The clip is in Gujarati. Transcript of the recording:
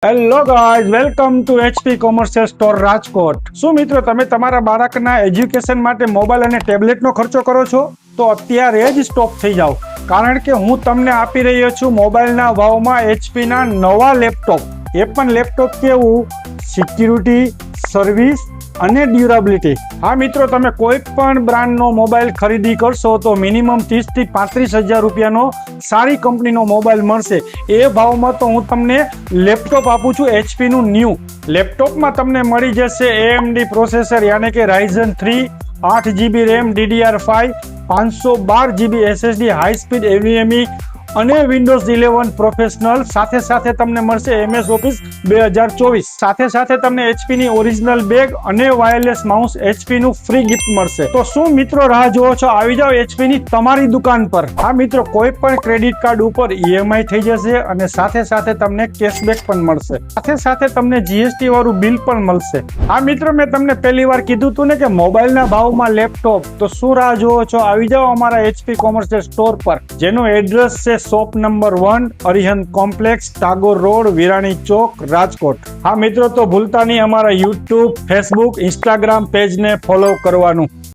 Hello guys, welcome to HP commercial store Rajkot. શું મિત્રો, તમે તમારા બાળકના એજ્યુકેશન માટે મોબાઈલ અને ટેબ્લેટનો ખર્ચો કરો છો? તો અત્યારે જ સ્ટોપ થઈ જાઓ, કારણ કે હું તમને આપી રહ્યો છું મોબાઈલના ભાવમાં એચપીના નવા લેપટોપ। એ પણ લેપટોપ કેવું, સિક્યુરિટી, સર્વિસ અને ડ્યુરેબિલિટી। હા મિત્રો, તમે કોઈ પણ બ્રાન્ડનો મોબાઈલ ખરીદી કરશો તો મિનિમમ 30 થી 35 હજાર રૂપિયાનો સારી કંપનીનો મોબાઈલ મળશે। એ ભાવમાં તો હું તમને લેપટોપ આપું છું HP નું ન્યૂ। લેપટોપમાં તમને મળી જશે AMD પ્રોસેસર યાની કે Ryzen 3, 8GB RAM, DDR5, 512GB SSD, high speed NVMe અને Windows 11 પ્રોફેશનલ। સાથે સાથે તમને મળશે MS Office 2024। સાથે સાથે તમને HP ની ઓરિજિનલ બેગ અને વાયરલેસ માઉસ HP નું ફ્રી ગિફ્ટ મળશે। તો શું મિત્રો રાહ જુઓ છો? આવી જાઓ HP ની તમારી દુકાન પર। હા મિત્રો, કોઈ પણ ક્રેડિટ કાર્ડ ઉપર EMI થઈ જશે અને સાથે સાથે તમને કેશબેક પણ મળશે। સાથે સાથે તમને GST વાળું બિલ પણ મળશે। હા મિત્રો, મેં તમને પહેલી વાર કીધું હતું ને કે મોબાઈલના ભાવમાં લેપટોપ, તો શું રાહ જુઓ છો? આવી જાઓ અમારા HP કોમર્શિયલ સ્ટોર પર, જેનું એડ્રેસ છે shop number 1, Arihant complex, Tagore road, Virani chowk, Rajkot. હા મિત્રો, તો ભૂલતા નહીં અમારા YouTube, Facebook, Instagram પેજને ફોલો કરવાનું।